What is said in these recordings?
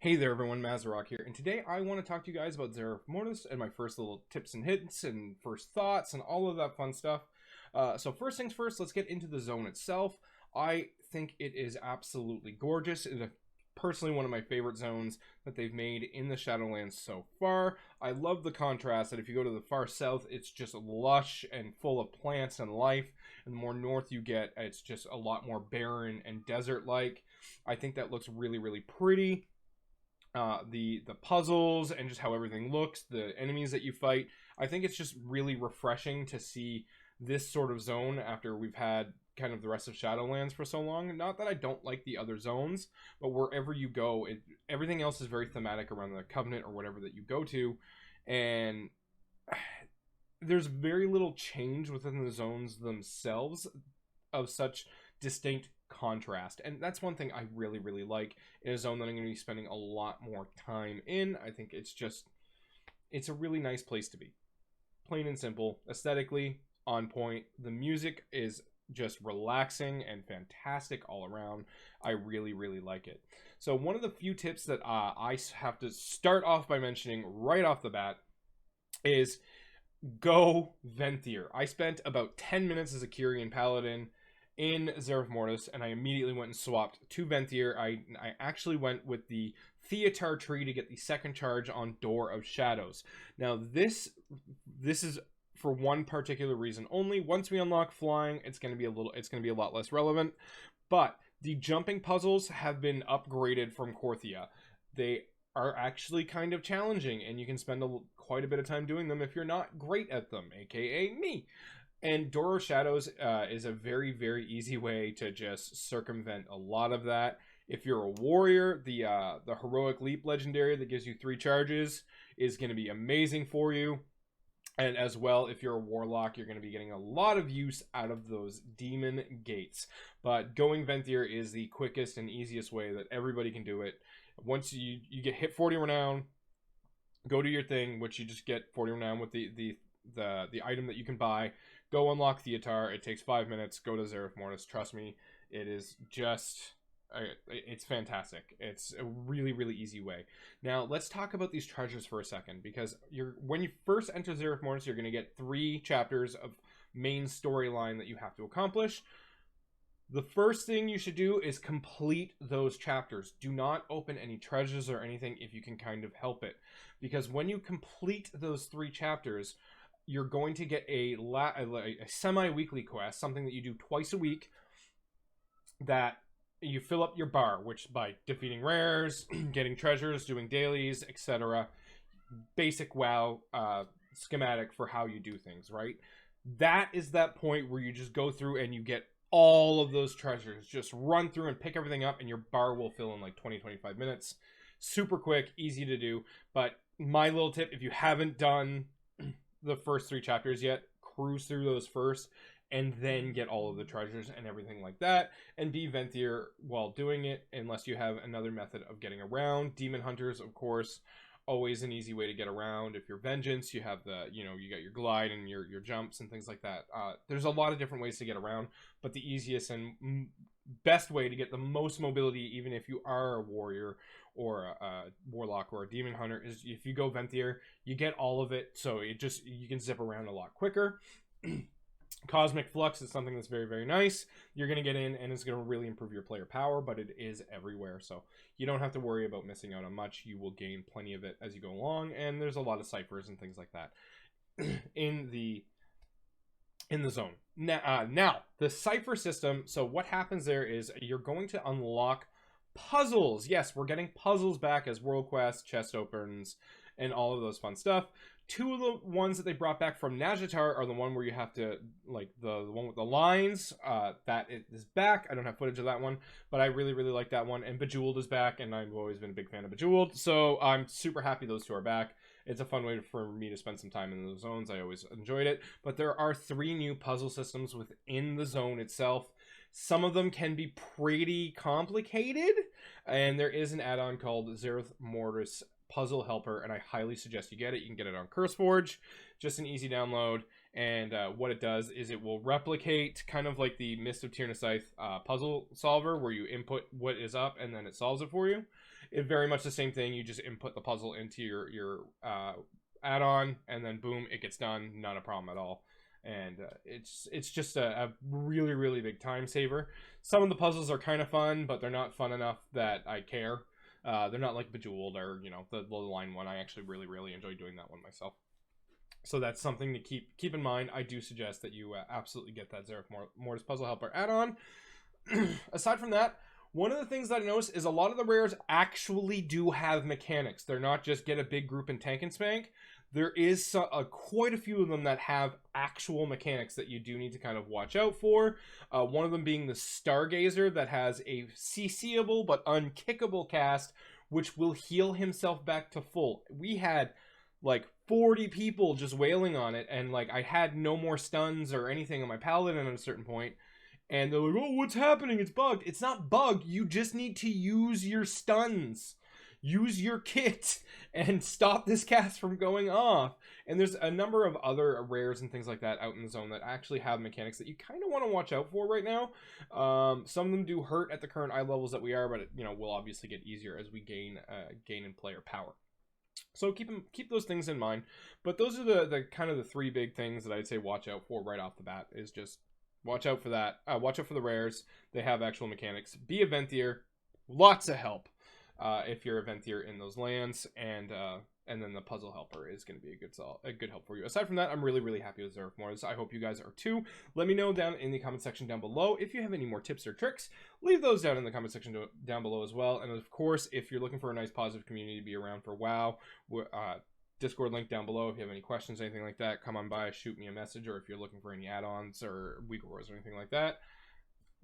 Hey there everyone, Mazarok here, and today I want to talk to you guys about Zereth Mortis and my first little tips and hints and first thoughts and all of that fun stuff. So first things first, let's get into the zone itself. I think it is absolutely gorgeous. It is personally one of my favorite zones that they've made in the Shadowlands so far. I love the contrast that if you go to the far south, it's just lush and full of plants and life, and the more north you get, it's just a lot more barren and desert-like. I think that looks really, really pretty. The puzzles and just how everything looks, the enemies that you fight. I think it's just really refreshing to see this sort of zone after we've had kind of the rest of Shadowlands for so long. Not that I don't like the other zones, but wherever you go, everything else is very thematic around the Covenant or whatever that you go to, and there's very little change within the zones themselves of such distinct contrast, and that's one thing I really, really like in a zone that I'm going to be spending a lot more time in. I think it's a really nice place to be, plain and simple. Aesthetically on point, the music is just relaxing and fantastic all around. I really, really like it. So one of the few tips that I have to start off by mentioning right off the bat is go venthyr. I spent about 10 minutes as a Kyrian paladin in Zereth Mortis, and I immediately went and swapped to venthyr. I actually went with the Theatar tree to get the second charge on Door of Shadows. Now this is for one particular reason only. Once we unlock flying, it's going to be a lot less relevant, but the jumping puzzles have been upgraded from Korthia. They are actually kind of challenging, and you can spend quite a bit of time doing them if you're not great at them, aka me. And Door of Shadows is a very, very easy way to just circumvent a lot of that. If you're a warrior, the Heroic Leap legendary that gives you 3 charges is going to be amazing for you. And as well, if you're a warlock, you're going to be getting a lot of use out of those demon gates. But going venthyr is the quickest and easiest way that everybody can do it. Once you get hit 40 renown, go to your thing, which you just get 40 renown with the item that you can buy. Go unlock Theatar. It takes 5 minutes. Go to Zereth Mortis. Trust me, it is just... it's fantastic. It's a really, really easy way. Now, let's talk about these treasures for a second, because when you first enter Zereth Mortis, you're going to get 3 chapters of main storyline that you have to accomplish. The first thing you should do is complete those chapters. Do not open any treasures or anything if you can kind of help it, because when you complete those 3 chapters, you're going to get a semi-weekly quest, something that you do twice a week, that you fill up your bar, which by defeating rares, getting treasures, doing dailies, etc. Basic WoW schematic for how you do things, right? That is that point where you just go through and you get all of those treasures. Just run through and pick everything up, and your bar will fill in like 20-25 minutes. Super quick, easy to do. But my little tip, if you haven't done the first 3 chapters yet, cruise through those first, and then get all of the treasures and everything like that, and be venthyr while doing it, unless you have another method of getting around. Demon hunters, of course, always an easy way to get around. If you're vengeance, you have you got your glide and your jumps and things like that. There's a lot of different ways to get around, but the easiest and best way to get the most mobility, even if you are a warrior or a warlock or a demon hunter, is if you go venthyr. You get all of it, so you can zip around a lot quicker. Cosmic Flux is something that's very, very nice. You're going to get in, and it's going to really improve your player power, but it is everywhere, so you don't have to worry about missing out on much. You will gain plenty of it as you go along, and there's a lot of ciphers and things like that in the zone. Now, the cipher system, so what happens there is you're going to unlock puzzles. Yes, we're getting puzzles back as world quests, chest opens, and all of those fun stuff. 2 of the ones that they brought back from Nazjatar are the one where you have to, like, the one with the lines. That is back. I don't have footage of that one, but I really, really like that one. And Bejeweled is back, and I've always been a big fan of Bejeweled, so I'm super happy those 2 are back. It's a fun way for me to spend some time in those zones. I always enjoyed it. But there are 3 new puzzle systems within the zone itself. Some of them can be pretty complicated, and there is an add-on called Zereth Mortis Puzzle Helper, and I highly suggest you get it. You can get it on CurseForge, just an easy download, And what it does is it will replicate kind of like the Mist of Tyrannosaith puzzle solver, where you input what is up and then it solves it for you. It's very much the same thing. You just input the puzzle into your add-on, and then boom, it gets done. Not a problem at all. And it's just a really, really big time saver. Some of the puzzles are kind of fun, but they're not fun enough that I care. They're not like Bejeweled or, you know, the line one. I actually really, really enjoy doing that one myself. So that's something to keep in mind. I do suggest that you absolutely get that Zereth Mortis Puzzle Helper add-on. Aside from that, one of the things that I noticed is a lot of the rares actually do have mechanics. They're not just get a big group and tank and spank. There is quite a few of them that have actual mechanics that you do need to kind of watch out for. One of them being the Stargazer, that has a CCable but unkickable cast, which will heal himself back to full. We had like 40 people just wailing on it, and like I had no more stuns or anything on my paladin at a certain point. And they're like, oh, what's happening? It's bugged. It's not bugged. You just need to use your stuns. Use your kit and stop this cast from going off. And there's a number of other rares and things like that out in the zone that actually have mechanics that you kind of want to watch out for right now. Some of them do hurt at the current eye levels that we are, but you know, will obviously get easier as we gain in player power. So keep those things in mind. But those are the kind of the three big things that I'd say watch out for right off the bat. Is just watch out for that. Watch out for the rares. They have actual mechanics. Be a venthyr. Lots of help. If you're a venthyr in those lands, and then the puzzle helper is going to be a good help for you. Aside from that, I'm really, really happy with Zereth Mortis. I hope you guys are too. Let me know down in the comment section down below if you have any more tips or tricks. Leave those down in the comment section down below as well. And of course, if you're looking for a nice positive community to be around for WoW, Discord link down below. If you have any questions, anything like that, come on by, shoot me a message. Or if you're looking for any add-ons or week wars or anything like that,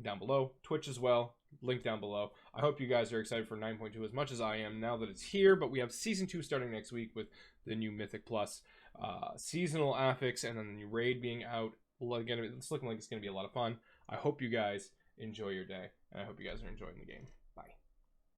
down below. Twitch as well, link down below. I hope you guys are excited for 9.2 as much as I am now that it's here, but we have Season 2 starting next week with the new Mythic Plus seasonal affix, and then the new raid being out. Again, it's looking like it's going to be a lot of fun. I hope you guys enjoy your day, and I hope you guys are enjoying the game.